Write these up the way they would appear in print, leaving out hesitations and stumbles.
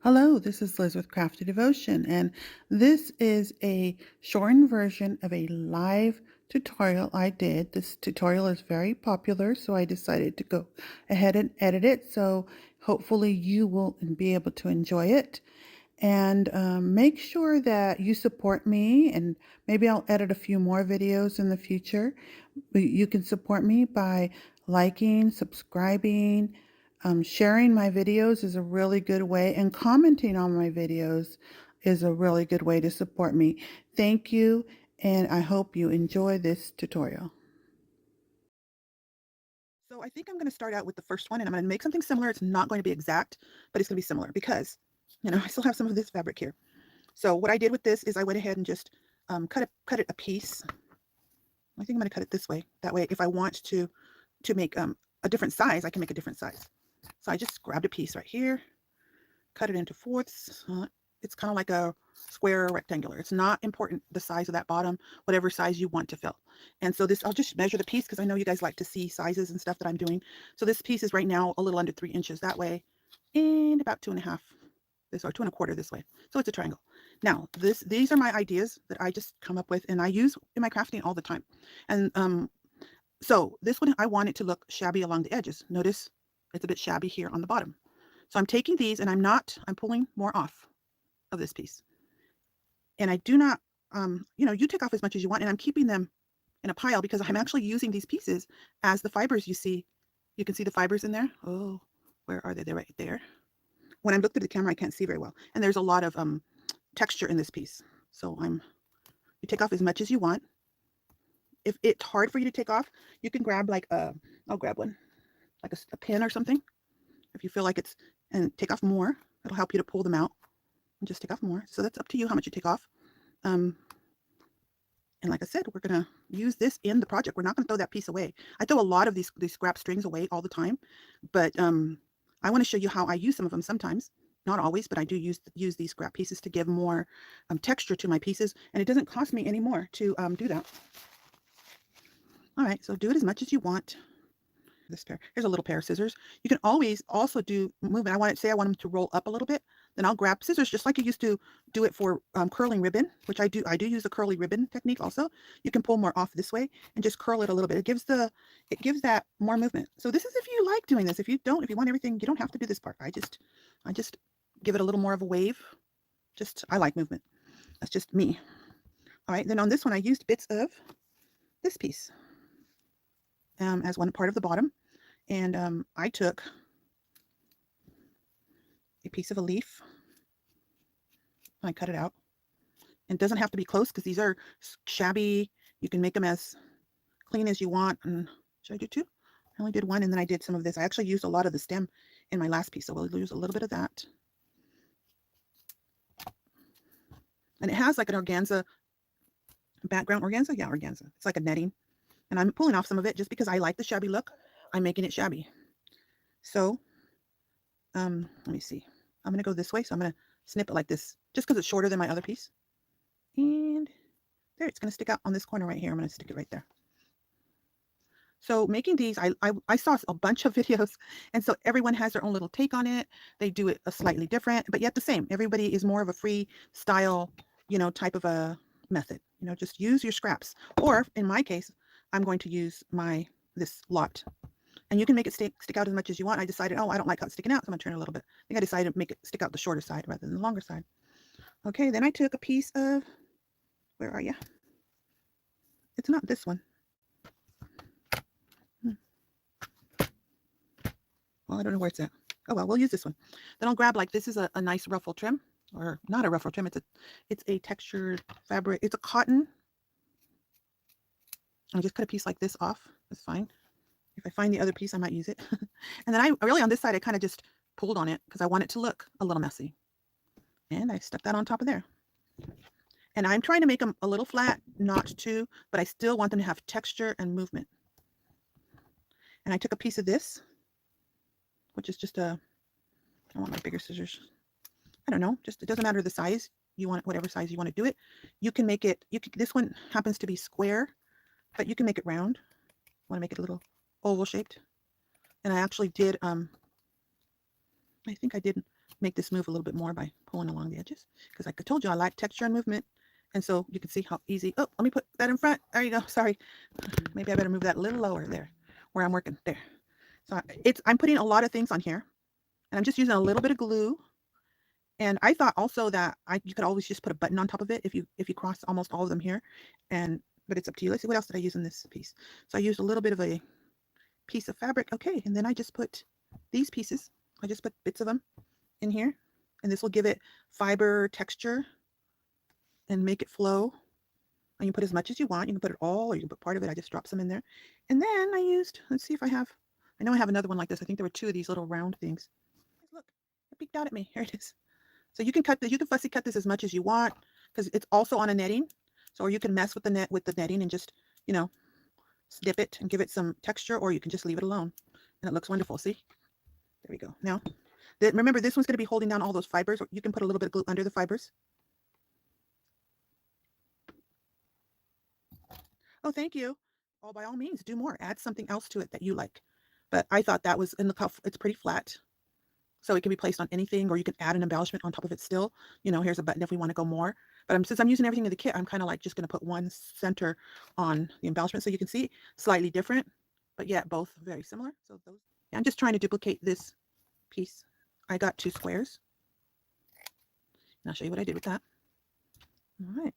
Hello, this is Liz with Crafty Devotion, and this is a shortened version of a live tutorial I did. This tutorial is very popular, so I decided to go ahead and edit it. So hopefully you will be able to enjoy it. And make sure that you support me, and maybe I'll edit a few more videos in the future. You can support me by liking, subscribing, sharing my videos is a really good way, and commenting on my videos is a really good way to support me. Thank you, and I hope you enjoy this tutorial. So I think I'm going to start out with the first one, and I'm going to make something similar. It's not going to be exact, but it's going to be similar because, I still have some of this fabric here. So what I did with this is I went ahead and just cut it a piece. I think I'm going to cut it this way. That way, if I want to make a different size, I can make a different size. So I just grabbed a piece right here, cut it into fourths. It's kind of like a square or rectangular. It's not important the size of that bottom, whatever size you want to fill. And so this, I'll just measure the piece because I know you guys like to see sizes and stuff that I'm doing. So this piece is right now a little under 3 inches that way, and about 2.5 this, or 2.25 this way. So it's a triangle. Now these are my ideas that I just come up with and I use in my crafting all the time. And so this one, I want it to look shabby along the edges. Notice it's a bit shabby here on the bottom. So I'm taking these and I'm pulling more off of this piece. And I do not, you take off as much as you want, and I'm keeping them in a pile because I'm actually using these pieces as the fibers. You see, you can see the fibers in there. Oh, where are they? They're right there. When I look through the camera, I can't see very well. And there's a lot of texture in this piece. So you take off as much as you want. If it's hard for you to take off, you can grab like I'll grab one, like a pin or something. If you feel like and take off more, it'll help you to pull them out and just take off more. So that's up to you how much you take off. And like I said, we're gonna use this in the project. We're not gonna throw that piece away. I throw a lot of these scrap strings away all the time, but I want to show you how I use some of them sometimes. Not always, but I do use these scrap pieces to give more texture to my pieces, and it doesn't cost me any more to do that. All right, so do it as much as you want. This pair. Here's a little pair of scissors. You can always also do movement. I want them to roll up a little bit. Then I'll grab scissors just like you used to do it for curling ribbon, which I do. I do use the curly ribbon technique also. You can pull more off this way and just curl it a little bit. It gives that more movement. So this is if you like doing this. If you want everything, you don't have to do this part. I just give it a little more of a wave. I like movement. That's just me. All right. Then on this one, I used bits of this piece as one part of the bottom. And I took a piece of a leaf. I cut it out. And it doesn't have to be close because these are shabby. You can make them as clean as you want. And should I do two? I only did one, and then I did some of this. I actually used a lot of the stem in my last piece, so we'll use a little bit of that. And it has like an organza background. Organza? Yeah, organza. It's like a netting. And I'm pulling off some of it just because I like the shabby look. I'm making it shabby. So, let me see. I'm going to go this way, so I'm going to snip it like this, just because it's shorter than my other piece. And there, it's going to stick out on this corner right here. I'm going to stick it right there. So making these, I saw a bunch of videos, and so everyone has their own little take on it. They do it a slightly different, but yet the same. Everybody is more of a free style, type of a method. Just use your scraps. Or in my case, I'm going to use this lot. And you can make it stick out as much as you want. I decided, I don't like how it's sticking out, so I'm going to turn it a little bit. I think I decided to make it stick out the shorter side rather than the longer side. Okay, then I took a piece of, where are you? It's not this one. Well, I don't know where it's at. Oh, well, we'll use this one. Then I'll grab, like, this is a nice ruffle trim, or not a ruffle trim. It's a textured fabric. It's a cotton. I just cut a piece like this off. That's fine. If I find the other piece, I might use it. And then I really, on this side, I kind of just pulled on it because I want it to look a little messy. And I stuck that on top of there. And I'm trying to make them a little flat, not too, but I still want them to have texture and movement. And I took a piece of this, which is just I want my bigger scissors. I don't know, it doesn't matter the size. You want whatever size you want to do it. You can make it, this one happens to be square, but you can make it round. I want to make it a little oval shaped. And I actually did, I think I did make this move a little bit more by pulling along the edges, because like I told you, I like texture and movement. And so you can see how easy. Oh, let me put that in front. There you go. Sorry. Maybe I better move that a little lower there where I'm working. There. So I'm putting a lot of things on here, and I'm just using a little bit of glue. And I thought also that you could always just put a button on top of it if you cross almost all of them here. But it's up to you. Let's see, what else did I use in this piece? So I used a little bit of a piece of fabric. Okay, and then I just put these pieces. I just put bits of them in here, and this will give it fiber texture and make it flow. And you put as much as you want. You can put it all, or you can put part of it. I just dropped some in there. And then I used, let's see if I know I have another one like this. I think there were two of these little round things. Look, it peeked out at me. Here it is. So you can cut this, you can fussy cut this as much as you want, because it's also on a netting. So, or you can mess with the netting and just, snip it and give it some texture, or you can just leave it alone. And it looks wonderful. See? There we go. Now, remember, this one's going to be holding down all those fibers. Or you can put a little bit of glue under the fibers. Oh, thank you. Oh, by all means, do more. Add something else to it that you like. But I thought that was in the cuff. It's pretty flat. So it can be placed on anything, or you can add an embellishment on top of it still. Here's a button if we want to go more. But since I'm using everything in the kit, I'm kind of like just going to put one center on the embellishment, so you can see slightly different, but yet both very similar. So I'm just trying to duplicate this piece. I got 2 squares. And I'll show you what I did with that. All right.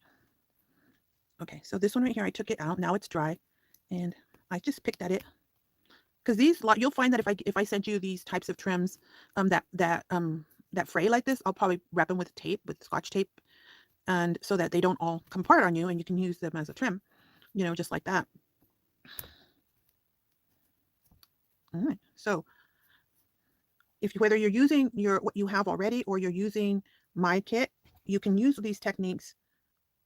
Okay, so this one right here, I took it out. Now it's dry, and I just picked at it. Because you'll find that if I send you these types of trims that fray like this, I'll probably wrap them with tape, with Scotch tape, and so that they don't all come apart on you, and you can use them as a trim, just like that. All right. So whether you're using what you have already, or you're using my kit, you can use these techniques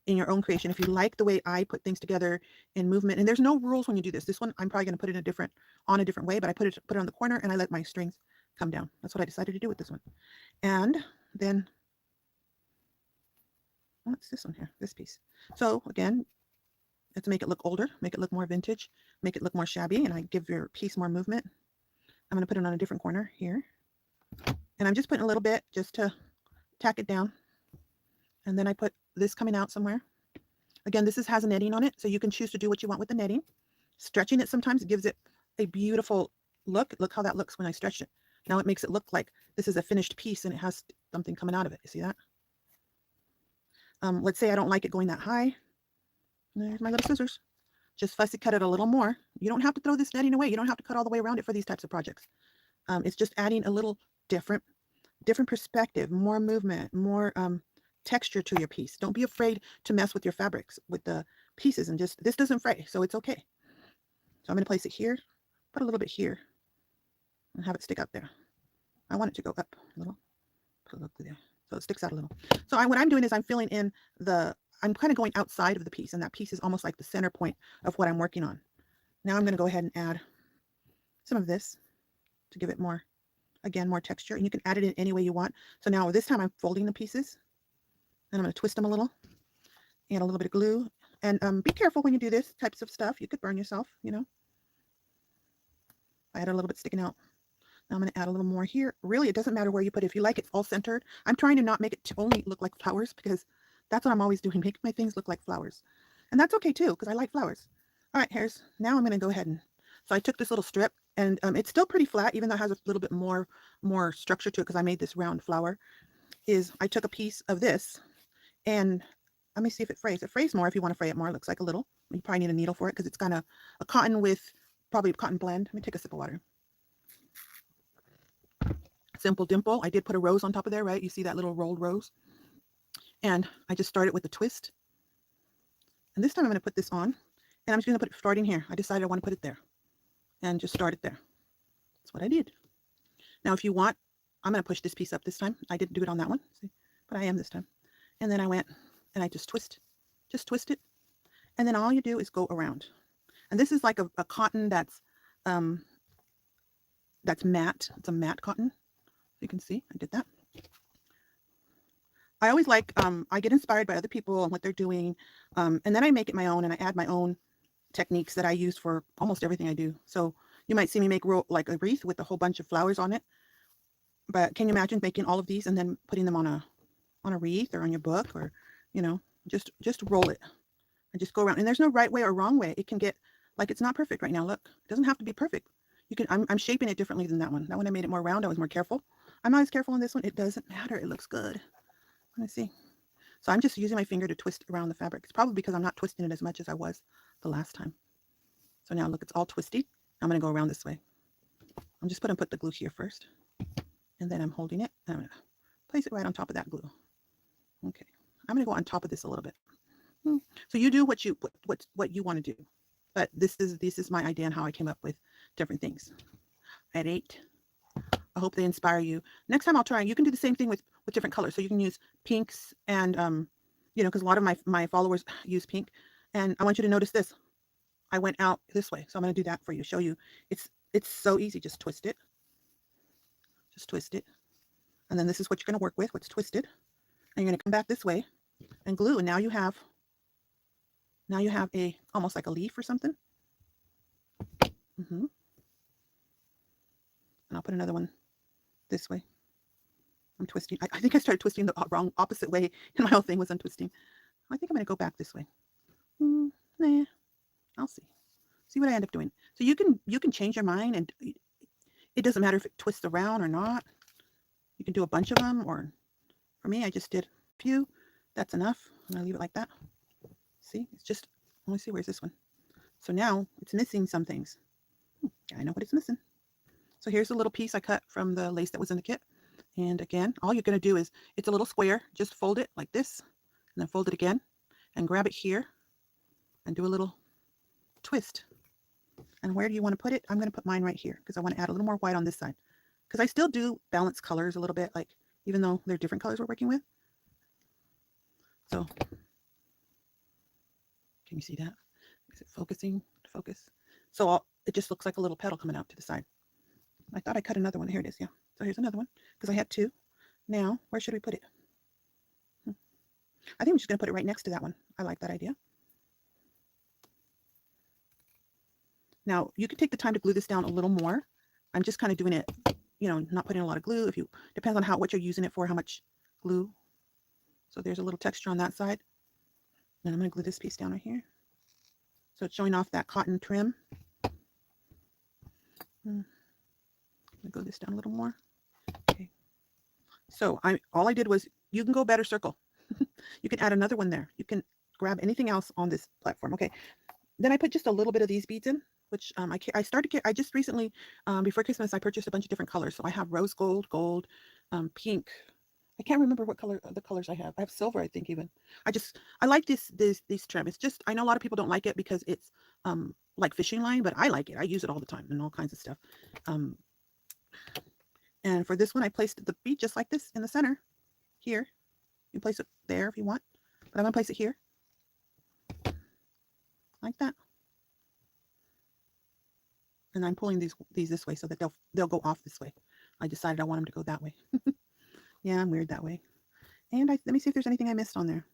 in your own creation if you like the way I put things together in movement. And there's no rules when you do this. This one I'm probably going to put it on a different way, but I put it on the corner, and I let my strings come down. That's what I decided to do with this one. And then what's this one here? This piece. So again, let's make it look older, make it look more vintage, make it look more shabby, and I give your piece more movement. I'm going to put it on a different corner here, and I'm just putting a little bit just to tack it down. And then I put this coming out somewhere. Again, this has a netting on it, so you can choose to do what you want with the netting. Stretching it sometimes gives it a beautiful look. Look how that looks when I stretch it. Now it makes it look like this is a finished piece, and it has something coming out of it. You see that? Let's say I don't like it going that high. There's my little scissors. Just fussy cut it a little more. You don't have to throw this netting away. You don't have to cut all the way around it for these types of projects. It's just adding a little different perspective, more movement, more texture to your piece. Don't be afraid to mess with your fabrics, with the pieces, and this doesn't fray, so it's okay. So I'm going to place it here, put a little bit here, and have it stick out there. I want it to go up a little, put a little there, so it sticks out a little. So what I'm doing is I'm filling in I'm kind of going outside of the piece, and that piece is almost like the center point of what I'm working on. Now I'm going to go ahead and add some of this to give it more texture, and you can add it in any way you want. So now this time I'm folding the pieces, and I'm going to twist them a little, add a little bit of glue, and be careful when you do this types of stuff. You could burn yourself, I had a little bit sticking out. Now I'm going to add a little more here. Really, it doesn't matter where you put it. If you like it all centered, I'm trying to not make it to only look like flowers, because that's what I'm always doing, make my things look like flowers. And that's okay too, because I like flowers. All right, now I'm going to go ahead so I took this little strip, and it's still pretty flat, even though it has a little bit more structure to it, because I made this round flower. I took a piece of this, and let me see if it frays. It frays more if you want to fray it more. It looks like a little. You probably need a needle for it, because it's kind of a cotton with probably a cotton blend. Let me take a sip of water. Simple dimple. I did put a rose on top of there, right? You see that little rolled rose? And I just started with a twist. And this time I'm going to put this on, and I'm just going to put it starting here. I decided I want to put it there, and just start it there. That's what I did. Now, if you want, I'm going to push this piece up this time. I didn't do it on that one, see? But I am this time. And then I went and I just twist it. And then all you do is go around. And this is like a cotton that's matte. It's a matte cotton. You can see I did that. I always like, I get inspired by other people and what they're doing. And then I make it my own, and I add my own techniques that I use for almost everything I do. So you might see me make like a wreath with a whole bunch of flowers on it. But can you imagine making all of these and then putting them on a wreath or on your book, or, you know, just roll it and just go around. And there's no right way or wrong way. It can get, like, it's not perfect right now. Look, it doesn't have to be perfect. You can, I'm shaping it differently than that one. That one I made it more round. I was more careful. I'm not as careful on this one. It doesn't matter. It looks good. Let me see. So I'm just using my finger to twist around the fabric. It's probably because I'm not twisting it as much as I was the last time. So now look, it's all twisty. I'm going to go around this way. I'm just going to put the glue here first. And then I'm holding it. And I'm going to place it right on top of that glue. Okay. I'm going to go on top of this a little bit. So you do what you want to do. But this is my idea on how I came up with different things. At 8. I hope they inspire you. Next time I'll try. You can do the same thing with different colors. So you can use pinks and, you know, because a lot of my followers use pink. And I want you to notice this. I went out this way. So I'm going to do that for you. Show you. It's so easy. Just twist it. Just twist it. And then this is what you're going to work with, what's twisted. And you're going to come back this way and glue. And now you have a, almost like a leaf or something. And I'll put another one this way. I'm twisting. I think I started twisting the wrong opposite way, and my whole thing was untwisting. I think I'm going to go back this way. Nah, I'll see. See what I end up doing. So you can change your mind, and it doesn't matter if it twists around or not. You can do a bunch of them, or for me, I just did a few. That's enough. I'm going to leave it like that. See, it's just, let me see, where's this one? So now it's missing some things. I know what it's missing. So here's a little piece I cut from the lace that was in the kit. And again, all you're going to do is, it's a little square, just fold it like this, and then fold it again, and grab it here, and do a little twist. And where do you want to put it? I'm going to put mine right here, because I want to add a little more white on this side. Because I still do balance colors a little bit, like, even though they're different colors we're working with. So, can you see that? Is it focusing? Focus. So it just looks like a little petal coming out to the side. I thought I cut another one. Here it is. Yeah. So here's another one, because I had 2. Now, where should we put it? I think I'm just going to put it right next to that one. I like that idea. Now, you can take the time to glue this down a little more. I'm just kind of doing it, you know, not putting a lot of glue. If you, depends on what you're using it for, how much glue. So there's a little texture on that side. Then I'm going to glue this piece down right here. So it's showing off that cotton trim. I'm going to glue this down a little more. Okay. So all I did was, you can go better circle. You can add another one there. You can grab anything else on this platform. Okay. Then I put just a little bit of these beads in, which I just recently, before Christmas, I purchased a bunch of different colors. So I have rose gold, gold, pink. I can't remember what color, the colors I have. I have silver, I think, even. I like this trim. It's just, I know a lot of people don't like it because it's like fishing line, but I like it. I use it all the time and all kinds of stuff. And for this one, I placed the bead just like this in the center here. You can place it there if you want, but I'm going to place it here like that. And I'm pulling these this way so that they'll go off this way. I decided I want them to go that way. Yeah, I'm weird that way. And let me see if there's anything I missed on there.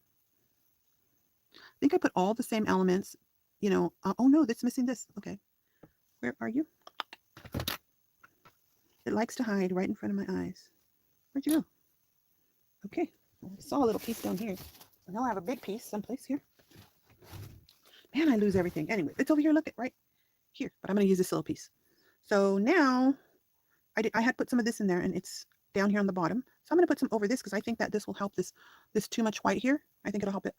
I think I put all the same elements, you know. Oh no, that's missing this. Okay. Where are you? It likes to hide right in front of my eyes. Where'd you go? Okay. Well, I saw a little piece down here. So now I have a big piece someplace here. Man, I lose everything. Anyway, it's over here. Look, right here. But I'm going to use this little piece. So now I had put some of this in there, and it's down here on the bottom. So I'm going to put some over this because I think that this will help this too much white here. I think it'll help it.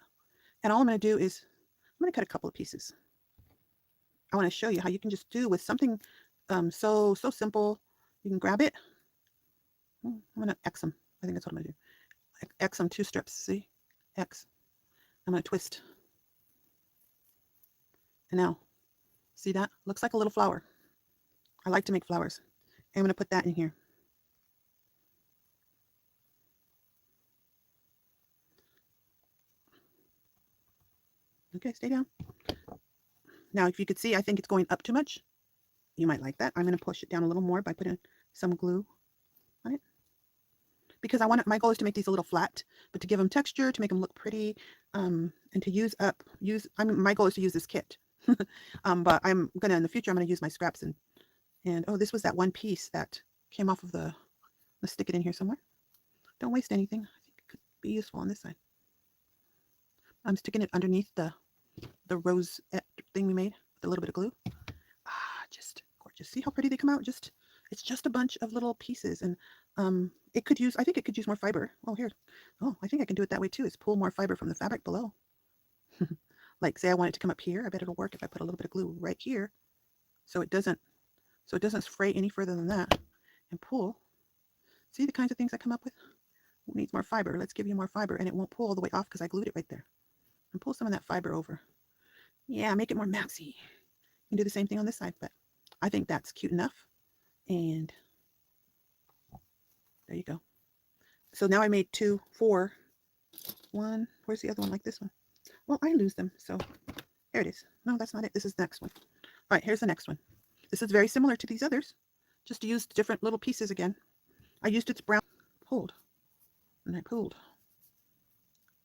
And all I'm going to do is I'm going to cut a couple of pieces. I want to show you how you can just do with something so simple. You can grab it. I'm going to X them. I think that's what I'm going to do. X them 2 strips. See? X. I'm going to twist. And now, see that? Looks like a little flower. I like to make flowers. I'm going to put that in here. Okay, stay down. Now, if you could see, I think it's going up too much. You might like that. I'm going to push it down a little more by putting some glue on it. Because my goal is to make these a little flat, but to give them texture, to make them look pretty, and to my goal is to use this kit. But I'm going to, in the future, I'm going to use my scraps and oh, this was that one piece that came off of the Let's stick it in here somewhere. Don't waste anything. I think it could be useful on this side. I'm sticking it underneath the rose thing we made with a little bit of glue. Ah, just gorgeous. See how pretty they come out? It's just a bunch of little pieces, and I think it could use more fiber. Oh, here. Oh, I think I can do it that way too, is pull more fiber from the fabric below. Like, say I want it to come up here. I bet it'll work if I put a little bit of glue right here, so it doesn't fray any further than that, and pull. See the kinds of things I come up with? It needs more fiber. Let's give you more fiber, and it won't pull all the way off because I glued it right there. And pull some of that fiber over. Yeah, make it more maxy. You can do the same thing on this side, but I think that's cute enough. And there you go. So now I made 2, 4. 1. Where's the other one like this one? Well, I lose them. So here it is. No, that's not it. This is the next one. All right, here's the next one. This is very similar to these others. Just used different little pieces again. I used its brown, pulled, and I pulled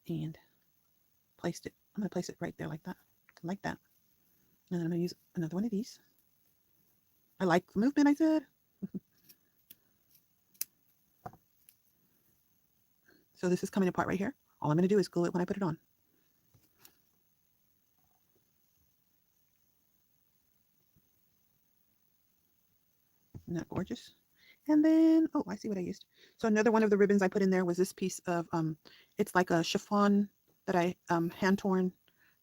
and placed it. I'm going to place it right there like that. Like that. And then I'm going to use another one of these. I like the movement, I said. So this is coming apart right here. All I'm going to do is glue it when I put it on. Isn't that gorgeous? And then, oh, I see what I used. So another one of the ribbons I put in there was this piece of, it's like a chiffon that I hand torn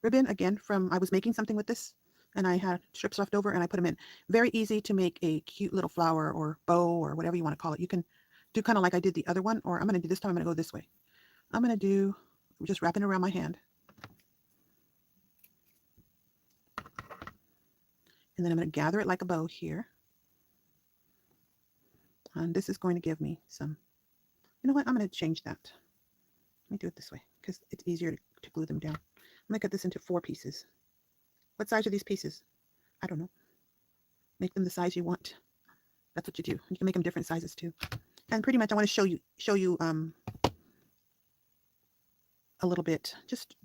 ribbon, again, I was making something with this, and I had strips left over, and I put them in. Very easy to make a cute little flower or bow or whatever you want to call it. You can do kind of like I did the other one, or I'm going to do this time, I'm going to go this way. I'm going to do, just wrapping it around my hand. And then I'm going to gather it like a bow here. And this is going to give me some, you know what, I'm going to change that. Let me do it this way because it's easier to glue them down. I'm going to cut this into 4 pieces. What size are these pieces? I don't know. Make them the size you want. That's what you do. You can make them different sizes too. And pretty much I want to show you a little bit. Just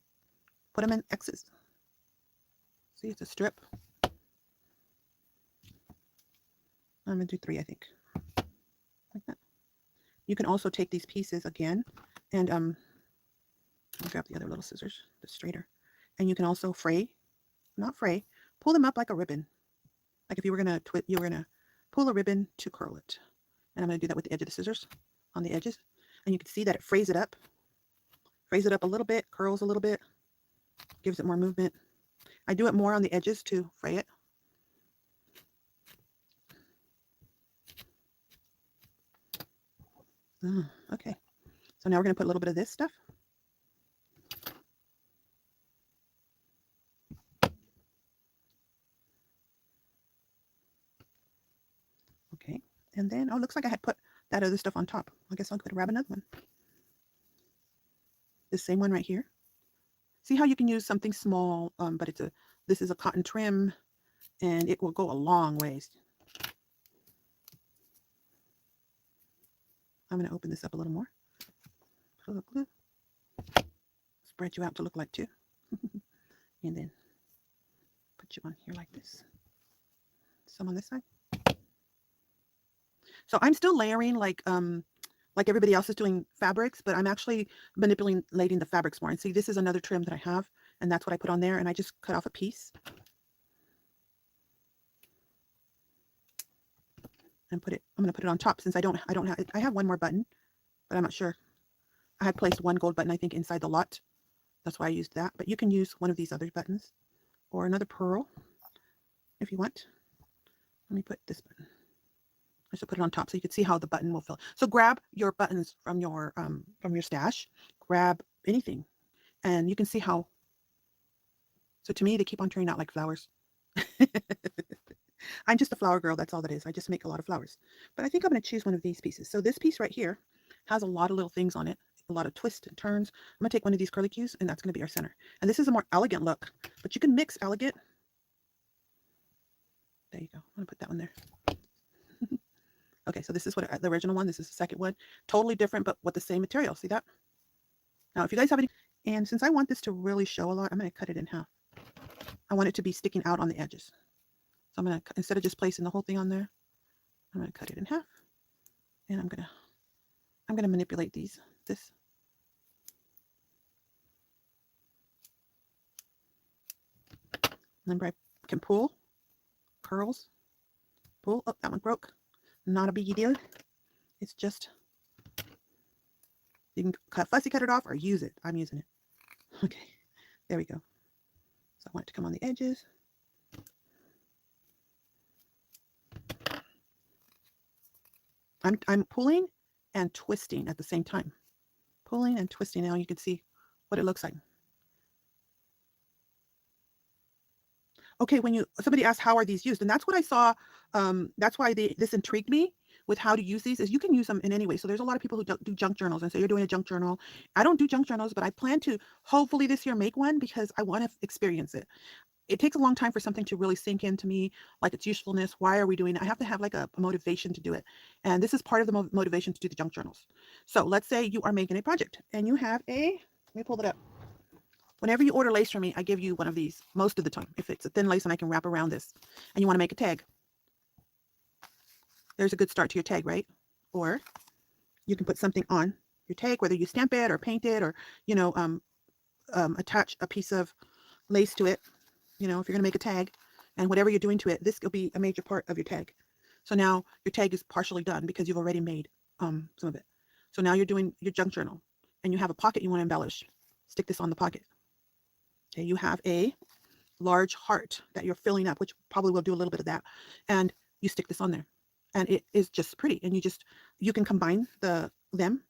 put them in X's. See, it's a strip. I'm going to do 3, I think. Like that. You can also take these pieces again and I'll grab the other little scissors, the straighter. And you can also pull them up like a ribbon. Like if you were going to pull a ribbon to curl it. And I'm going to do that with the edge of the scissors on the edges. And you can see that it frays it up. Frays it up a little bit, curls a little bit, gives it more movement. I do it more on the edges to fray it. Okay, so now we're going to put a little bit of this stuff. Okay, and then, oh, looks like I had put that other stuff on top. I guess I'll go to grab another one. This same one right here. See how you can use something small, but this is a cotton trim, and it will go a long ways. I'm going to open this up a little more. Put a little glue. Spread you out to look like 2. And then put you on here like this. Some on this side. So I'm still layering like everybody else is doing fabrics, but I'm actually manipulating the fabrics more. And see, this is another trim that I have, and that's what I put on there, and I just cut off a piece. And I'm going to put it on top since I have one more button, but I'm not sure. I had placed one gold button, I think, inside the lot. That's why I used that. But you can use one of these other buttons or another pearl if you want. Let me put this button. I should put it on top so you can see how the button will fill. So grab your buttons from your stash. Grab anything, and you can see how. So to me, they keep on turning out like flowers. I'm just a flower girl. That's all that is. I just make a lot of flowers. But I think I'm going to choose one of these pieces. So this piece right here has a lot of little things on it, a lot of twists and turns. I'm going to take one of these curly cues, and that's going to be our center. And this is a more elegant look, but you can mix elegant. There you go. I'm going to put that one there. Okay, so this is what the original one. This is the second one. Totally different, but with the same material. See that? Now, if you guys have any, and since I want this to really show a lot, I'm going to cut it in half. I want it to be sticking out on the edges. So I'm going to, instead of just placing the whole thing on there, I'm going to cut it in half. And I'm going to I'm going to manipulate this. Remember, I can pull, curls, pull. Oh, that one broke. Not a big deal. It's just, you can fussy cut it off or use it. I'm using it. Okay, there we go. So I want it to come on the edges. I'm pulling and twisting at the same time. Pulling and twisting. Now you can see what it looks like. Okay, when somebody asked how are these used, and that's what I saw. That's why this intrigued me with how to use these, is you can use them in any way. So there's a lot of people who don't do junk journals, and so you're doing a junk journal. I don't do junk journals, but I plan to hopefully this year make one because I want to experience it. It takes a long time for something to really sink into me, like its usefulness. Why are we doing it? I have to have like a motivation to do it. And this is part of the motivation to do the junk journals. So let's say you are making a project and you have let me pull it up. Whenever you order lace from me, I give you one of these most of the time. If it's a thin lace and I can wrap around this and you want to make a tag, there's a good start to your tag, right? Or you can put something on your tag, whether you stamp it or paint it or, attach a piece of lace to it. If you're going to make a tag and whatever you're doing to it, this will be a major part of your tag. So now your tag is partially done because you've already made some of it. So now you're doing your junk journal and you have a pocket you want to embellish. Stick this on the pocket. Okay, you have a large heart that you're filling up, which probably will do a little bit of that. And you stick this on there. And it is just pretty. And you can combine them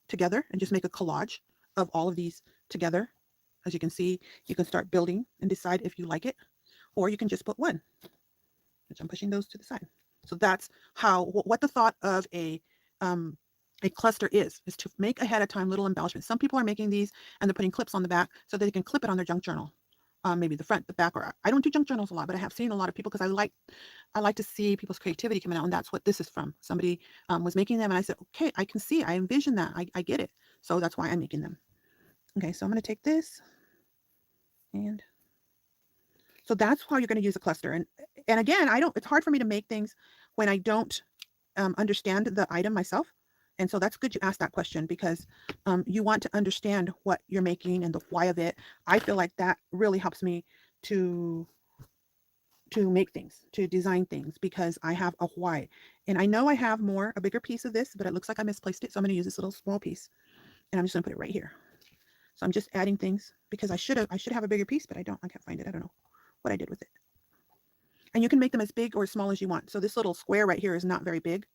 together and just make a collage of all of these together. As you can see, you can start building and decide if you like it, or you can just put one, which I'm pushing those to the side. So that's what the thought of a cluster is to make ahead of time little embellishments. Some people are making these and they're putting clips on the back so they can clip it on their junk journal. Maybe the front, the back, or I don't do junk journals a lot, but I have seen a lot of people because I like to see people's creativity coming out, and that's what this is from. Somebody was making them, and I said, okay, I can see, I envision that, I get it. So that's why I'm making them. Okay, so I'm going to take this, and so that's how you're going to use a cluster. And again, it's hard for me to make things when I don't understand the item myself. And so that's good you asked that question because you want to understand what you're making and the why of it. I feel like that really helps me to make things, to design things, because I have a why. And I know I have a bigger piece of this, but it looks like I misplaced it. So I'm going to use this little small piece and I'm just going to put it right here. So I'm just adding things because I should have a bigger piece, but I can't find it. I don't know what I did with it. And you can make them as big or as small as you want. So this little square right here is not very big.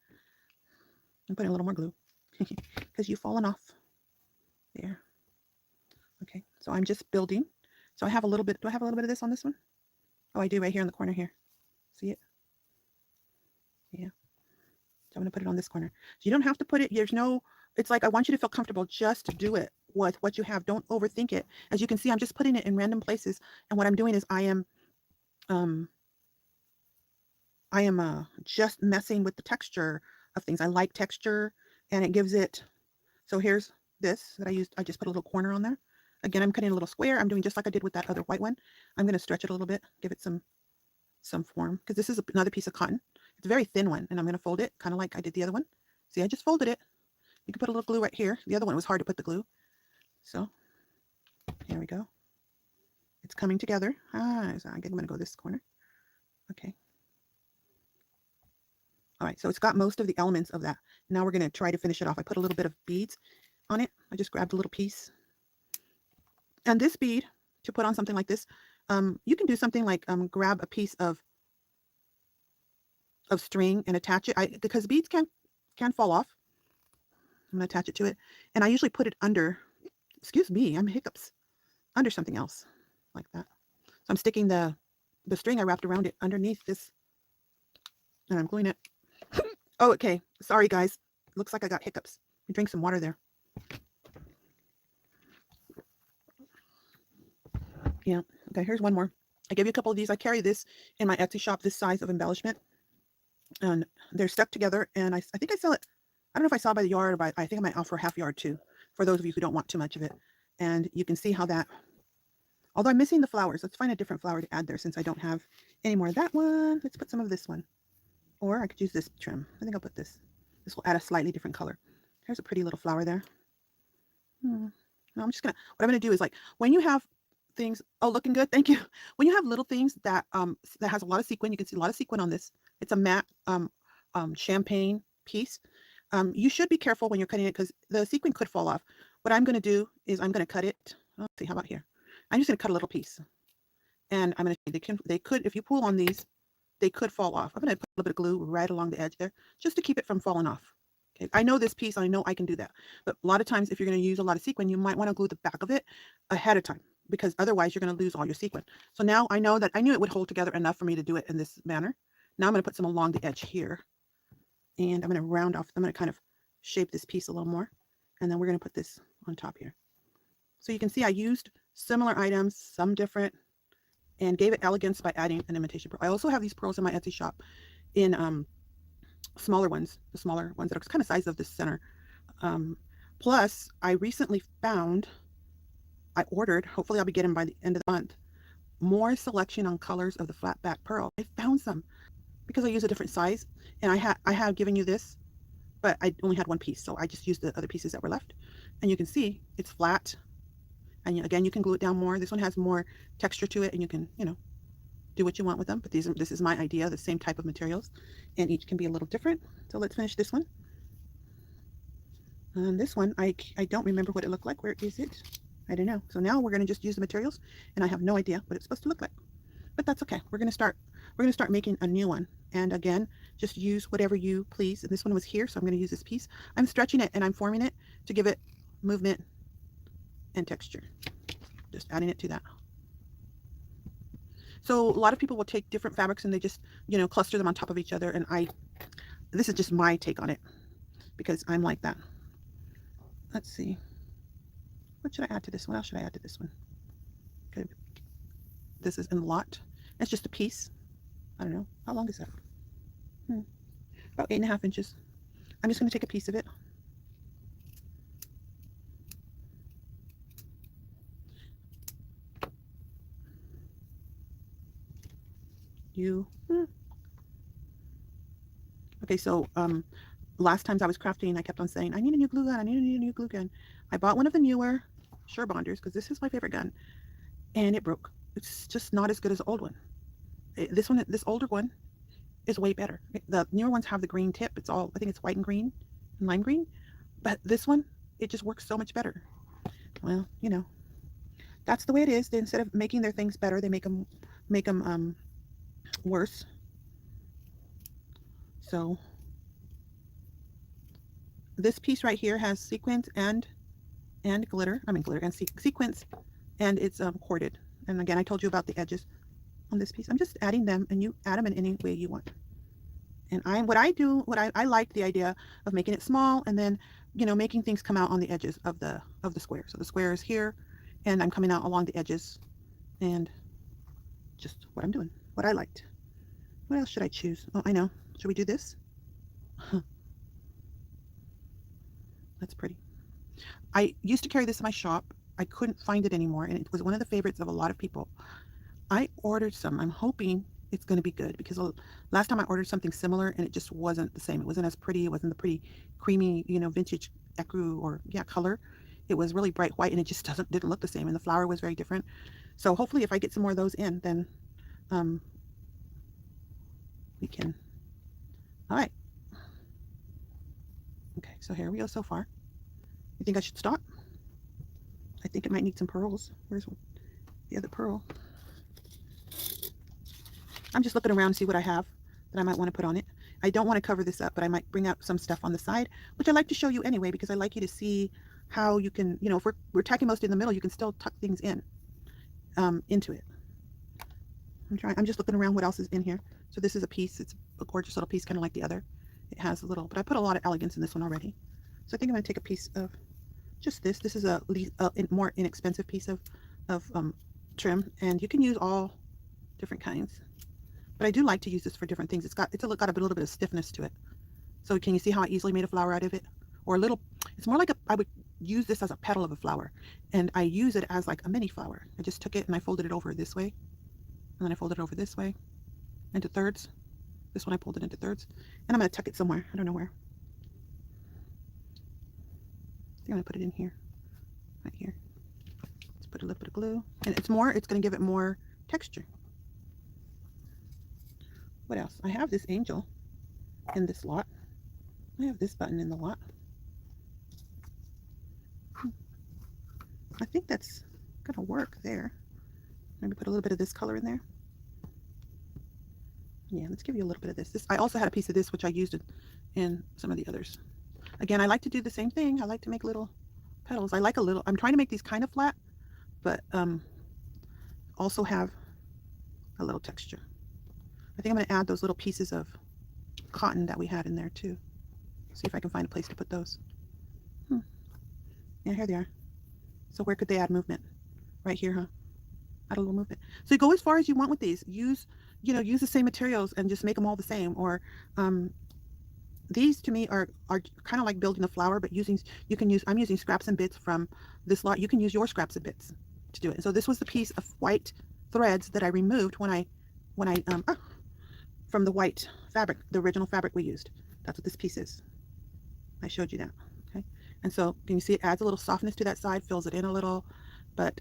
I'm putting a little more glue because you've fallen off there. Okay, so I'm just building. So I have a little bit. Do I have a little bit of this on this one? Oh, I do right here in the corner here. See it? Yeah. So I'm going to put it on this corner. So you don't have to put it. It's like I want you to feel comfortable. Just do it with what you have. Don't overthink it. As you can see, I'm just putting it in random places. And what I'm doing is I am just messing with the texture of things. I like texture and it gives it. So here's this that I used. I just put a little corner on there. Again, I'm cutting a little square. I'm doing just like I did with that other white one. I'm going to stretch it a little bit, give it some form, because this is another piece of cotton. It's a very thin one, and I'm going to fold it kind of like I did the other one. See, I just folded it. You can put a little glue right here. The other one was hard to put the glue. So here we go. It's coming together. So I'm going to go this corner. Okay. All right, so it's got most of the elements of that. Now we're going to try to finish it off. I put a little bit of beads on it. I just grabbed a little piece. And this bead, to put on something like this, you can do something like grab a piece of string and attach it. Because beads can fall off. I'm going to attach it to it. And I usually put it under, excuse me, I'm hiccups, under something else like that. So I'm sticking the string I wrapped around it underneath this, and I'm gluing it. Oh, okay. Sorry, guys. Looks like I got hiccups. Let me drink some water there. Yeah. Okay, here's one more. I gave you a couple of these. I carry this in my Etsy shop, this size of embellishment. And they're stuck together. And I think I sell it. I don't know if I sell it by the yard or I think I might offer a half yard too, for those of you who don't want too much of it. And you can see how that, although I'm missing the flowers, let's find a different flower to add there since I don't have any more of that one. Let's put some of this one. Or I could use this trim. I think I'll put this. This will add a slightly different color. There's a pretty little flower there. No, I'm just gonna, what I'm gonna do is like when you have things, oh, looking good, thank you. When you have little things that that has a lot of sequin, you can see a lot of sequin on this. It's a matte champagne piece. You should be careful when you're cutting it because the sequin could fall off. What I'm gonna do is I'm gonna cut it. Let's see, how about here? I'm just gonna cut a little piece, and I'm gonna, they could, if you pull on these, they could fall off. I'm gonna put a little bit of glue right along the edge there just to keep it from falling off. Okay, I know this piece, I know I can do that. But a lot of times if you're going to use a lot of sequin, you might want to glue the back of it ahead of time because otherwise you're going to lose all your sequin. So now I know that I knew it would hold together enough for me to do it in this manner. Now I'm going to put some along the edge here. And I'm going to round off, I'm going to kind of shape this piece a little more. And then we're going to put this on top here. So you can see I used similar items, some different, and gave it elegance by adding an imitation pearl. I also have these pearls in my Etsy shop in smaller ones, the smaller ones that are kind of size of the center. Plus, I recently found, I ordered, hopefully I'll be getting by the end of the month, more selection on colors of the flat back pearl. I found some because I use a different size, and I have given you this, but I only had one piece, so I just used the other pieces that were left. And you can see it's flat, and again, you can glue it down more. This one has more texture to it, and you can, do what you want with them. But this is my idea, the same type of materials, and each can be a little different. So let's finish this one. And this one, I don't remember what it looked like. Where is it? I don't know. So now we're going to just use the materials, and I have no idea what it's supposed to look like. But that's okay. We're going to start making a new one. And again, just use whatever you please. And this one was here, so I'm going to use this piece. I'm stretching it and I'm forming it to give it movement and texture. Just adding it to that. So a lot of people will take different fabrics and they just, cluster them on top of each other. And this is just my take on it because I'm like that. Let's see. What should I add to this one? What else should I add to this one? Okay. This is in a lot. It's just a piece. I don't know. How long is that? About 8.5 inches. I'm just going to take a piece of it. Okay, so last times I was crafting, I kept on saying, I need a new glue gun, I need a new glue gun. I bought one of the newer Sure Bonders because this is my favorite gun, and it broke. It's just not as good as the old one. This older one is way better. The newer ones have the green tip. It's all, I think it's white and green and lime green, but this one, it just works so much better. Well, that's the way it is. Instead of making their things better, they make them worse. So this piece right here has sequins and glitter. I mean glitter and sequins, and it's corded. And again, I told you about the edges on this piece. I'm just adding them, and you add them in any way you want. And I like the idea of making it small, and then making things come out on the edges of the square. So the square is here, and I'm coming out along the edges, and just what I'm doing, what I liked. What else should I choose? Oh, I know. Should we do this? That's pretty. I used to carry this in my shop. I couldn't find it anymore, and it was one of the favorites of a lot of people. I ordered some. I'm hoping it's going to be good because last time I ordered something similar and it just wasn't the same. It wasn't as pretty. It wasn't the pretty creamy, vintage ecru or color. It was really bright white and it just didn't look the same, and the flower was very different. So hopefully if I get some more of those in, then we can. All right. Okay, so here we go so far. You think I should stop? I think it might need some pearls. Where's the other pearl? I'm just looking around to see what I have that I might want to put on it. I don't want to cover this up, but I might bring out some stuff on the side, which I like to show you anyway, because I like you to see how you can, if we're tacking most in the middle, you can still tuck things in, into it. I'm just looking around what else is in here. So this is a piece. It's a gorgeous little piece, kind of like the other. It has a little, but I put a lot of elegance in this one already. So I think I'm going to take a piece of just this. This is a more inexpensive piece of trim, and you can use all different kinds. But I do like to use this for different things. It's got a little bit of stiffness to it. So can you see how I easily made a flower out of it? Or a little, it's more like I would use this as a petal of a flower, and I use it as like a mini flower. I just took it and I folded it over this way, and then I folded it over this way into thirds. This one I pulled it into thirds, and I'm going to tuck it somewhere. I don't know where. I'm going to put it in here, right here. Let's put a little bit of glue. And it's going to give it more texture. What else? I have this angel in this lot. I have this button in the lot. I think that's going to work there. Maybe put a little bit of this color in there. Yeah, let's give you a little bit of this. I also had a piece of this, which I used in some of the others. Again, I like to do the same thing. I like to make little petals. I'm trying to make these kind of flat, but also have a little texture. I think I'm going to add those little pieces of cotton that we had in there too. See if I can find a place to put those. Yeah, here they are. So where could they add movement? Right here, huh? Add a little movement. So you go as far as you want with these. Use the same materials and just make them all the same. Or these to me are kind of like building a flower, but I'm using scraps and bits from this lot. You can use your scraps and bits to do it. So this was the piece of white threads that I removed when I from the white fabric, the original fabric we used. That's what this piece is. I showed you that. Okay. And so can you see it adds a little softness to that side, fills it in a little, but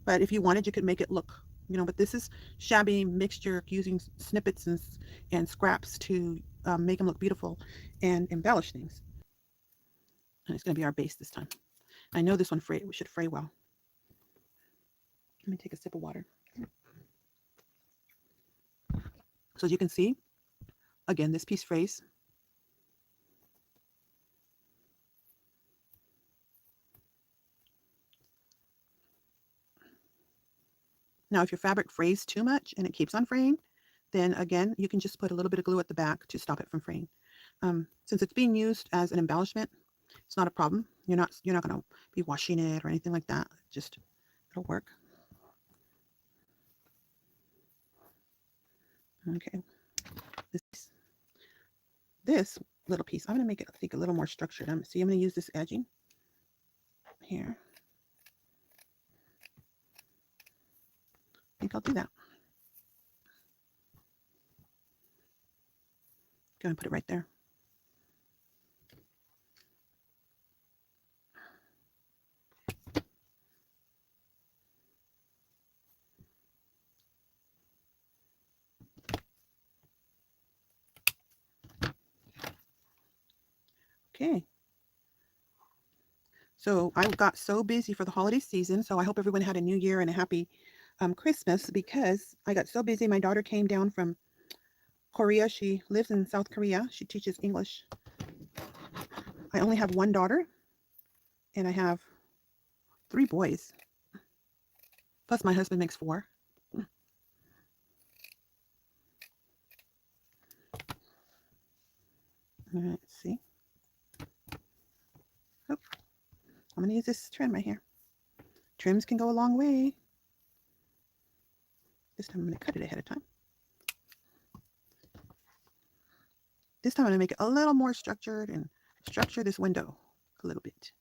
if you wanted, you could make it look, but this is shabby mixture using snippets and scraps to make them look beautiful and embellish things. And it's going to be our base this time. I know this one should fray well. Let me take a sip of water. So as you can see, again, this piece frays. Now, if your fabric frays too much and it keeps on fraying, then again, you can just put a little bit of glue at the back to stop it from fraying. Since it's being used as an embellishment, it's not a problem. You're not going to be washing it or anything like that. It'll work. Okay. This little piece, I'm going to make it, I think, a little more structured. See, I'm going to use this edging here. I think I'll do that. Going to put it right there. Okay. So I got so busy for the holiday season. So I hope everyone had a new year and a happy Christmas, because I got so busy. My daughter came down from Korea. She lives in South Korea. She teaches English. I only have one daughter, and I have 3 boys. Plus my husband makes 4. Let's see. Oh, I'm going to use this trim right here. Trims can go a long way. This time I'm going to cut it ahead of time. This time I'm going to make it a little more structured and structure this window a little bit.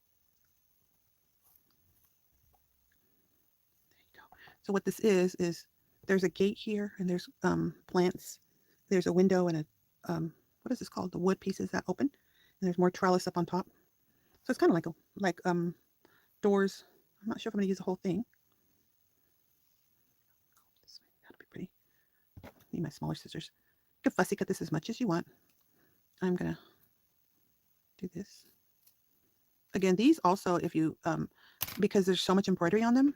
There you go. So what this is there's a gate here, and there's plants. There's a window and a what is this called? The wood pieces that open, and there's more trellis up on top. So it's kind of like doors. I'm not sure if I'm going to use the whole thing. This way, that'll be pretty. Need my smaller scissors. You can fussy cut this as much as you want. I'm gonna do this. Again, these also, if you because there's so much embroidery on them,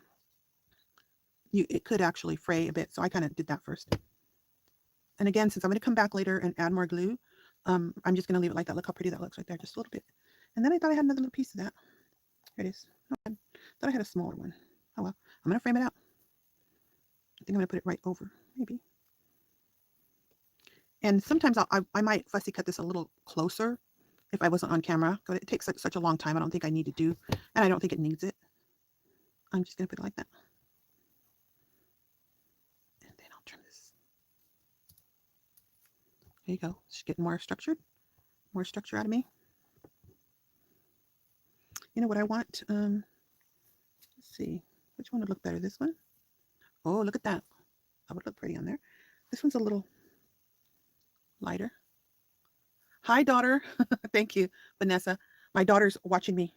it could actually fray a bit. So I kind of did that first. And again, since I'm going to come back later and add more glue, I'm just going to leave it like that. Look how pretty that looks right there, just a little bit. And then I thought I had another little piece of that. Here it is. Oh, I thought I had a smaller one. Oh well, I'm going to frame it out. I think I'm going to put it right over, maybe. And sometimes I might fussy cut this a little closer if I wasn't on camera. But it takes such a long time. I don't think I need to do, and I don't think it needs it. I'm just going to put it like that. And then I'll trim this. There you go. It's getting more structured. More structure out of me. You know what I want? Let's see. Which one would look better? This one? Oh, look at that. That would look pretty on there. This one's a little lighter. Hi, daughter. Thank you, Vanessa. My daughter's watching me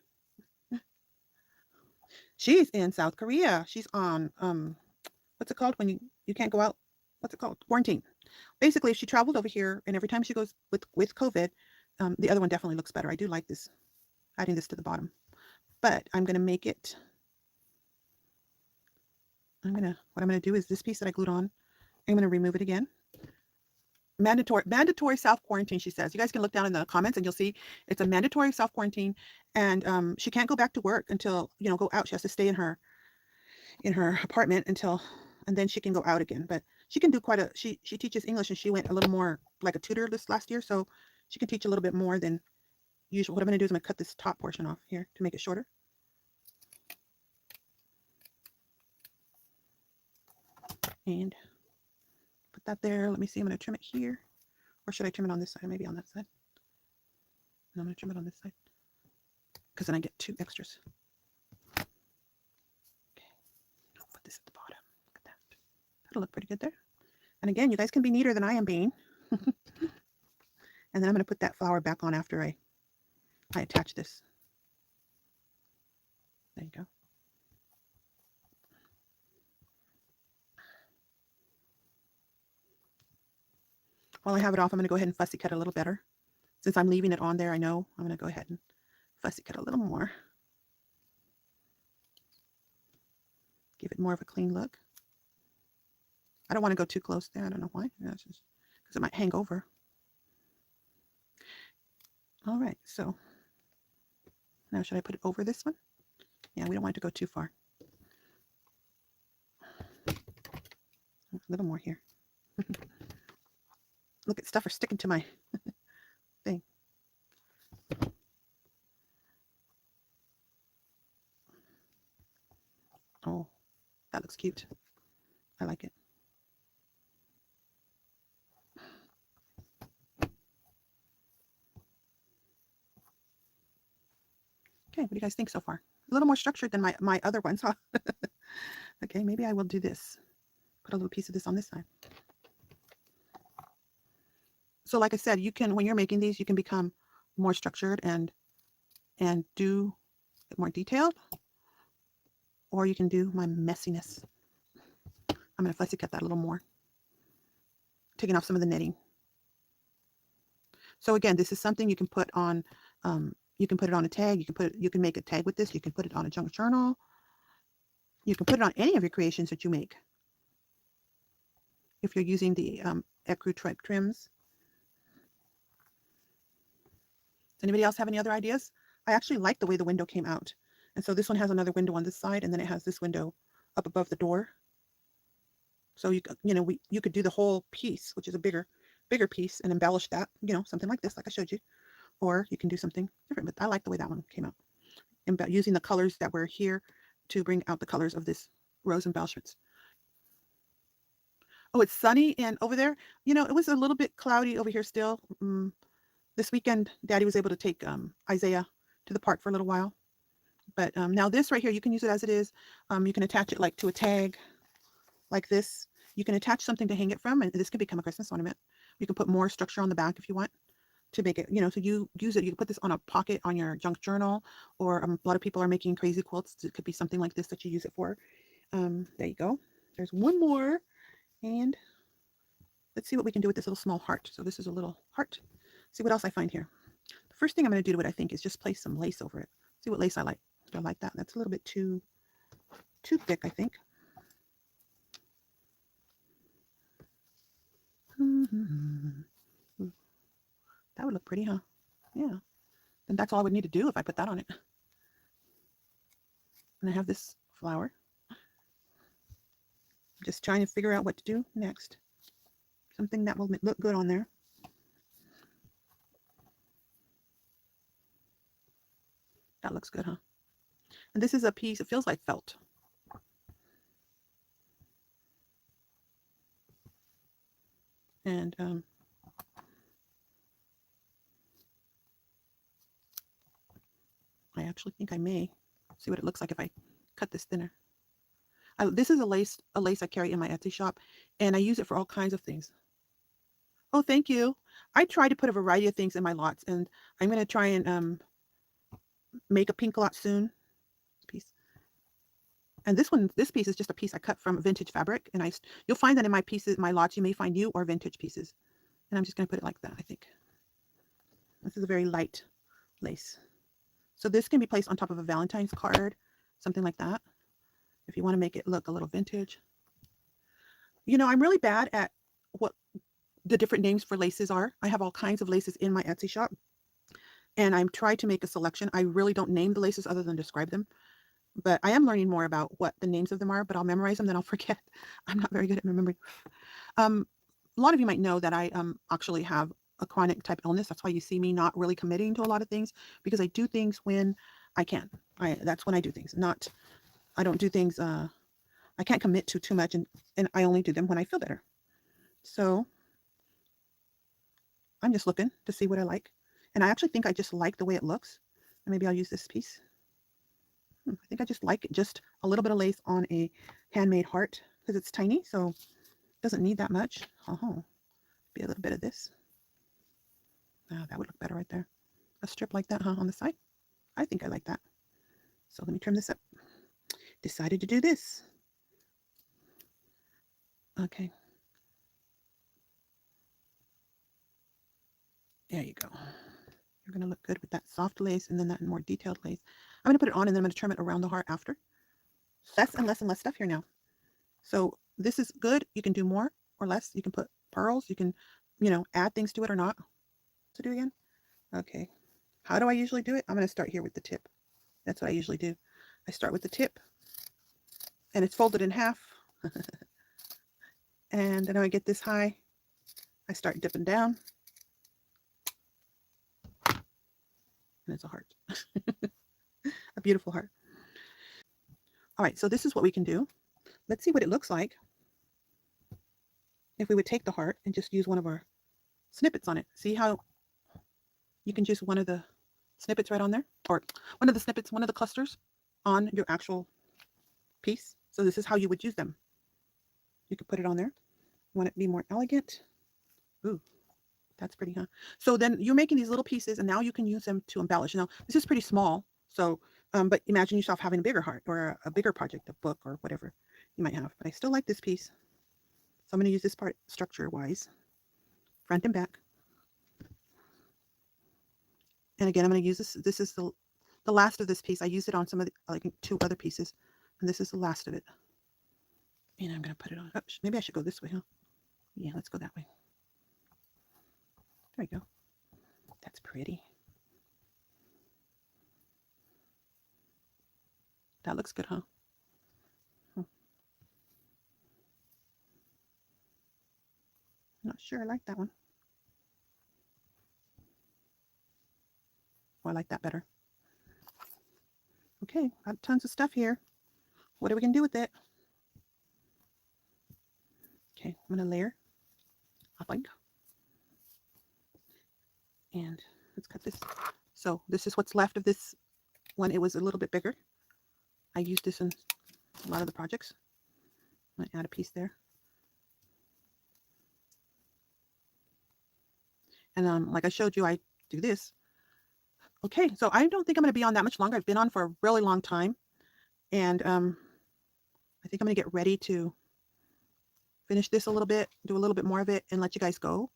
She's in South Korea. She's on what's it called when you can't go out? What's it called? Quarantine. Basically, she traveled over here, and every time she goes with COVID, the other one definitely looks better. I do like this, adding this to the bottom. But I'm gonna make it. What I'm gonna do is this piece that I glued on. I'm gonna remove it again. Mandatory self quarantine. She says. You guys can look down in the comments and you'll see it's a mandatory self quarantine, and she can't go back to work until go out. She has to stay in her apartment until, and then she can go out again. But she can do quite a. She teaches English, and she went a little more like a tutor this last year, so she can teach a little bit more than usual. What I'm gonna do is I'm gonna cut this top portion off here to make it shorter. And put that there. Let me see. I'm going to trim it here. Or should I trim it on this side? Maybe on that side. No, I'm going to trim it on this side. Because then I get 2 extras. Okay. I'll put this at the bottom. Look at that. That'll look pretty good there. And again, you guys can be neater than I am being. And then I'm going to put that flower back on after I attach this. There you go. While I have it off, I'm going to go ahead and fussy cut a little better. Since I'm leaving it on there, I know I'm going to go ahead and fussy cut a little more. Give it more of a clean look. I don't want to go too close there. I don't know why. That's just because it might hang over. All right, so now should I put it over this one? Yeah, we don't want it to go too far. A little more here. Look at stuff are sticking to my thing. Oh, that looks cute. I like it. Okay, what do you guys think so far? A little more structured than my other ones, huh? Okay, maybe I will do this. Put a little piece of this on this side. So like I said, you can, when you're making these, you can become more structured and do it more detailed, or you can do my messiness. I'm going to fussy cut that a little more, taking off some of the knitting. So again, this is something you can put on. You can put it on a tag. You can make a tag with this. You can put it on a junk journal. You can put it on any of your creations that you make. If you're using the Ecru trims. Does anybody else have any other ideas? I actually like the way the window came out. And so this one has another window on this side, and then it has this window up above the door. So you could do the whole piece, which is a bigger piece, and embellish that, something like this, like I showed you. Or you can do something different, but I like the way that one came out. Using the colors that were here to bring out the colors of this rose embellishments. Oh, it's sunny and over there. It was a little bit cloudy over here still. This weekend, Daddy was able to take Isaiah to the park for a little while. But now this right here, you can use it as it is. You can attach it like to a tag like this. You can attach something to hang it from, and this can become a Christmas ornament. You can put more structure on the back if you want to make it, so you use it. You can put this on a pocket on your junk journal, or a lot of people are making crazy quilts. It could be something like this that you use it for. There you go. There's one more, and let's see what we can do with this little small heart. So this is a little heart. See what else I find here. The first thing I'm going to do to it, I think, is just place some lace over it. See what lace I like. Do I like that? That's a little bit too thick, I think. That would look pretty, huh? Yeah. And that's all I would need to do if I put that on it. And I have this flower. I'm just trying to figure out what to do next. Something that will look good on there. That looks good, huh? And this is a piece, it feels like felt. And I actually think I may see what it looks like if I cut this thinner. This is a lace I carry in my Etsy shop, and I use it for all kinds of things. Oh, thank you. I try to put a variety of things in my lots, and I'm going to try and make a pink lot soon. Piece. And this piece is just a piece I cut from vintage fabric. And you'll find that in my pieces, my lots, you may find new or vintage pieces. And I'm just going to put it like that, I think. This is a very light lace. So this can be placed on top of a Valentine's card, something like that, if you want to make it look a little vintage. You know, I'm really bad at what the different names for laces are. I have all kinds of laces in my Etsy shop, and I'm trying to make a selection. I really don't name the laces other than describe them, but I am learning more about what the names of them are, but I'll memorize them, then I'll forget. I'm not very good at remembering. A lot of you might know that I actually have a chronic type illness. That's why you see me not really committing to a lot of things, because I do things when I can. That's when I do things. I don't do things, I can't commit to too much, and I only do them when I feel better. So I'm just looking to see what I like. And I actually think I just like the way it looks. And maybe I'll use this piece. I think I just like it, just a little bit of lace on a handmade heart, because it's tiny, so it doesn't need that much. Be a little bit of this. That would look better right there. A strip like that, on the side. I think I like that. So let me trim this up. Decided to do this. Okay. There you go. You're going to look good with that soft lace and then that more detailed lace. I'm going to put it on and then I'm going to trim it around the heart after. Less and less and less stuff here now. So this is good. You can do more or less. You can put pearls. You can, add things to it or not. To do again? Okay. How do I usually do it? I'm going to start here with the tip. That's what I usually do. I start with the tip and it's folded in half. And then when I get this high, I start dipping down. And it's a heart. A beautiful heart. All right, so this is what we can do. Let's see what it looks like if we would take the heart and just use one of our snippets on it. See how you can use one of the snippets right on there? Or one of the snippets, one of the clusters on your actual piece. So this is how you would use them. You could put it on there. You want it to be more elegant. Ooh, that's pretty, huh? So then you're making these little pieces and now you can use them to embellish. Now, this is pretty small. So, but imagine yourself having a bigger heart or a bigger project, a book or whatever you might have. But I still like this piece. So I'm going to use this part structure-wise, front and back. And again, I'm going to use this. This is the last of this piece. I used it on some of the, like 2 other pieces. And this is the last of it. And I'm going to put it on. Oh, maybe I should go this way, huh? Yeah, let's go that way. There we go. That's pretty. That looks good, huh? Not sure I like that one. Oh, I like that better. Okay, got tons of stuff here. What are we going to do with it? Okay, I'm going to layer. And let's cut this. So this is what's left of this when it was a little bit bigger. I used this in a lot of the projects. I'm going to add a piece there. And like I showed you, I do this. Okay, so I don't think I'm going to be on that much longer. I've been on for a really long time. And I think I'm going to get ready to finish this a little bit, do a little bit more of it, and let you guys go.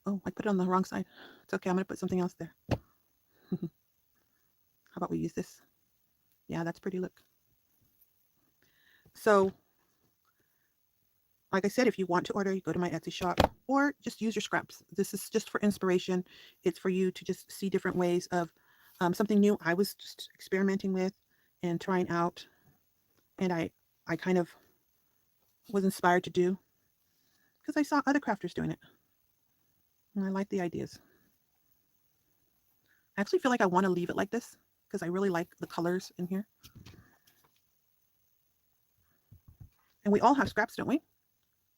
Oh, I put it on the wrong side. It's okay. I'm going to put something else there. How about we use this? Yeah, that's pretty. Look. So, like I said, if you want to order, you go to my Etsy shop or just use your scraps. This is just for inspiration. It's for you to just see different ways of something new I was just experimenting with and trying out. And I kind of was inspired to do because I saw other crafters doing it. And I like the ideas. I actually feel like I want to leave it like this because I really like the colors in here. And we all have scraps, don't we?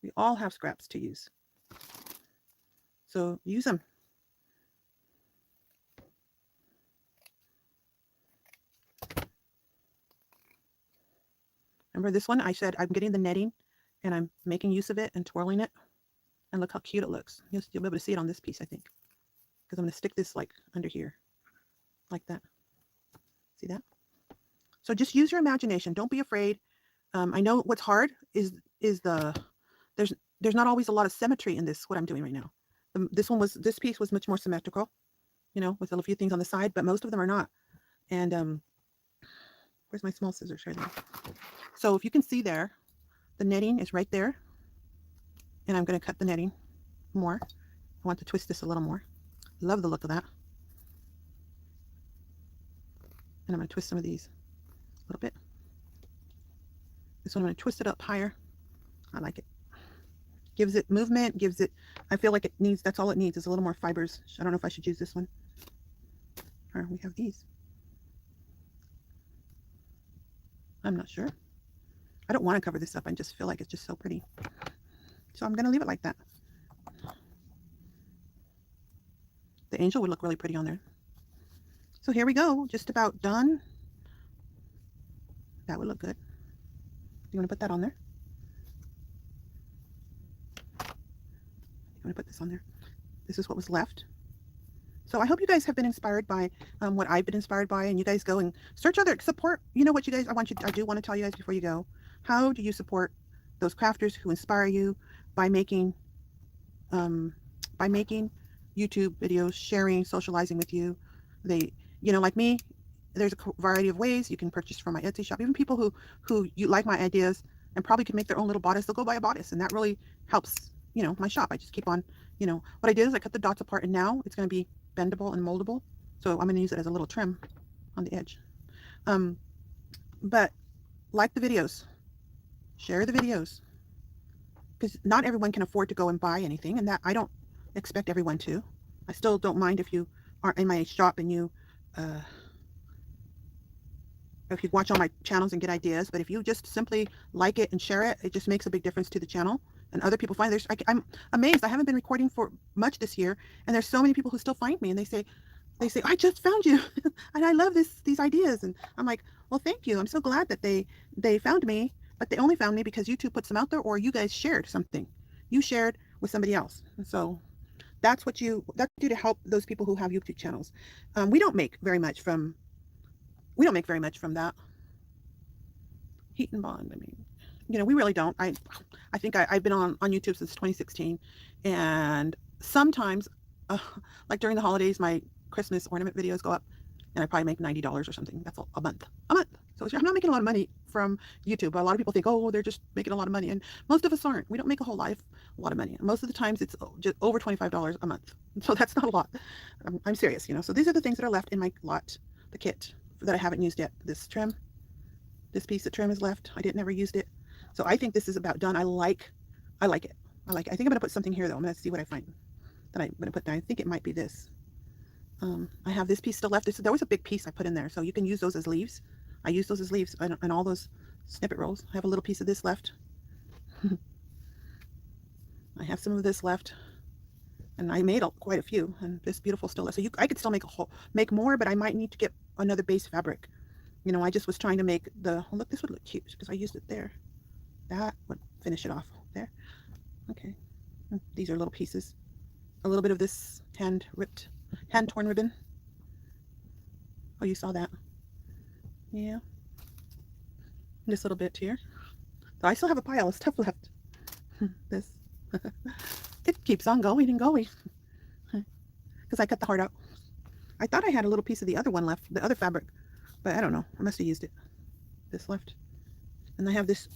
We all have scraps to use. So use them. Remember this one? I said I'm getting the netting and I'm making use of it and twirling it. And look how cute it looks. You'll be able to see it on this piece, I think. Because I'm going to stick this like under here. Like that. See that? So just use your imagination. Don't be afraid. I know what's hard is there's there's not always a lot of symmetry in this, what I'm doing right now. This piece was much more symmetrical, you know, with a few things on the side, but most of them are not. And where's my small scissors? Right there. So if you can see there, the netting is right there, and I'm going to cut the netting more. I want to twist this a little more. Love the look of that. And I'm going to twist some of these a little bit. This one I'm going to twist it up higher. I like it. Gives it movement, gives it, I feel like it needs, that's all it needs is a little more fibers. I don't know if I should use this one. Or we have these. I'm not sure. I don't want to cover this up. I just feel like it's just so pretty. So I'm going to leave it like that. The angel would look really pretty on there. So here we go. Just about done. That would look good. You want to put that on there? I'm going to put this on there. This is what was left. So I hope you guys have been inspired by what I've been inspired by, and you guys go and search other support. You know what, you guys, I do want to tell you guys before you go, how do you support those crafters who inspire you by making YouTube videos, sharing, socializing with you. They, you know, like me, there's a variety of ways you can purchase from my Etsy shop. Even people who you like my ideas and probably could make their own little bodice, they'll go buy a bodice, and that really helps, you know, my shop. I just keep on, you know, what I did is I cut the dots apart, and now it's going to be bendable and moldable. So I'm going to use it as a little trim on the edge. But like the videos, share the videos, because not everyone can afford to go and buy anything, and that I don't expect everyone to. I still don't mind if you aren't in my shop and you if you watch all my channels and get ideas, but if you just simply like it and share it, it just makes a big difference to the channel, and other people find I'm amazed. I haven't been recording for much this year, and there's so many people who still find me, and they say I just found you and I love these ideas, and I'm like, well, thank you. I'm so glad that they found me, but they only found me because YouTube puts them out there, or you guys shared something. You shared with somebody else, and so that's what you do to help those people who have YouTube channels. We don't make very much from that. Heat and Bond. I mean, you know, we really don't. I think I've been on YouTube since 2016, and sometimes, like during the holidays, my Christmas ornament videos go up, and I probably make $90 or something. That's a month. So I'm not making a lot of money from YouTube. But a lot of people think, oh, they're just making a lot of money, and most of us aren't. We don't make a whole lot of money. Most of the times, it's just over $25 a month. So that's not a lot. I'm serious, you know. So these are the things that are left in my lot, the kit that I haven't used yet. This trim, this piece of trim is left. I never used it. So I think this is about done. I like it. I think I'm going to put something here, though. I'm going to see what I find that I'm going to put down. I think it might be this. I have this piece still left. There was a big piece I put in there, so you can use those as leaves. I use those as leaves and all those snippet rolls. I have a little piece of this left. I have some of this left, and I made quite a few, and this beautiful still left. So I could still make more, but I might need to get another base fabric. You know, I just was trying to make look, this would look cute because I used it there. That would finish it off there. Okay, these are little pieces. A little bit of this hand torn ribbon. Oh, you saw that? Yeah. This little bit here. So I still have a pile of stuff left. This. It keeps on going and going. Because I cut the heart out. I thought I had a little piece of the other one left, the other fabric. But I don't know. I must have used it. This left. And I have this.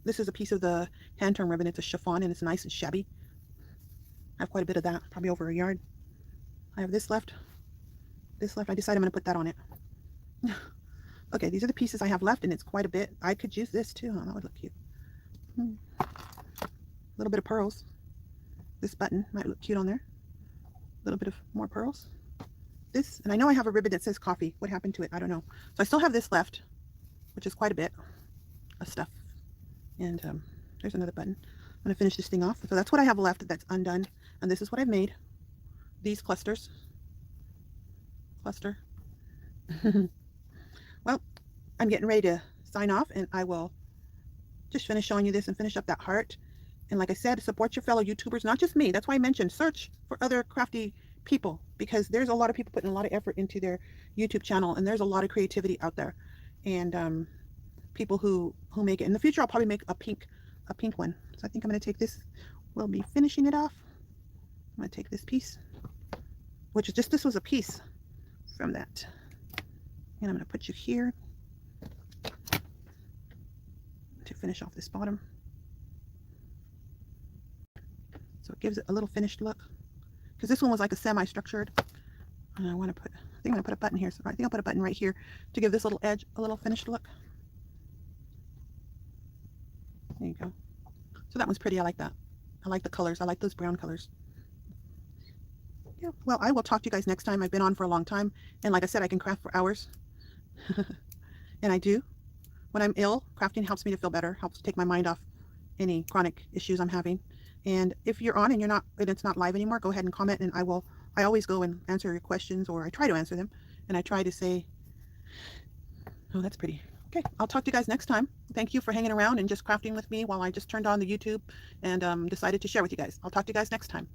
This is a piece of the hand torn ribbon. It's a chiffon, and it's nice and shabby. I have quite a bit of that. Probably over a yard. I have this left. This left. I decided I'm going to put that on it. Okay, these are the pieces I have left, and it's quite a bit. I could use this too. Oh, that would look cute. A little bit of pearls. This button might look cute on there. A little bit of more pearls. This, and I know I have a ribbon that says coffee. What happened to it? I don't know. So I still have this left, which is quite a bit of stuff. And there's another button. I'm going to finish this thing off. So that's what I have left that's undone. And this is what I've made. These clusters. Cluster. Well, I'm getting ready to sign off, and I will just finish showing you this and finish up that heart. And like I said, support your fellow YouTubers, not just me. That's why I mentioned search for other crafty people, because there's a lot of people putting a lot of effort into their YouTube channel, and there's a lot of creativity out there. and people who make it. In the future, I'll probably make a pink one. So I think I'm going to take this. We'll be finishing it off. I'm going to take this piece, which is just, this was a piece from that. And I'm going to put you here to finish off this bottom. So it gives it a little finished look. Because this one was like a semi-structured. And I want to put, I think I'm going to put a button here. So I think I'll put a button right here to give this little edge a little finished look. There you go. So that one's pretty. I like that. I like the colors. I like those brown colors. Yeah, well, I will talk to you guys next time. I've been on for a long time. And like I said, I can craft for hours. And I do. When I'm ill, crafting helps me to feel better, helps take my mind off any chronic issues I'm having. And if you're on and it's not live anymore, go ahead and comment, and I always go and answer your questions, or I try to answer them, and I try to say, oh, that's pretty. Okay, I'll talk to you guys next time. Thank you for hanging around and just crafting with me while I just turned on the YouTube and decided to share with you guys. I'll talk to you guys next time.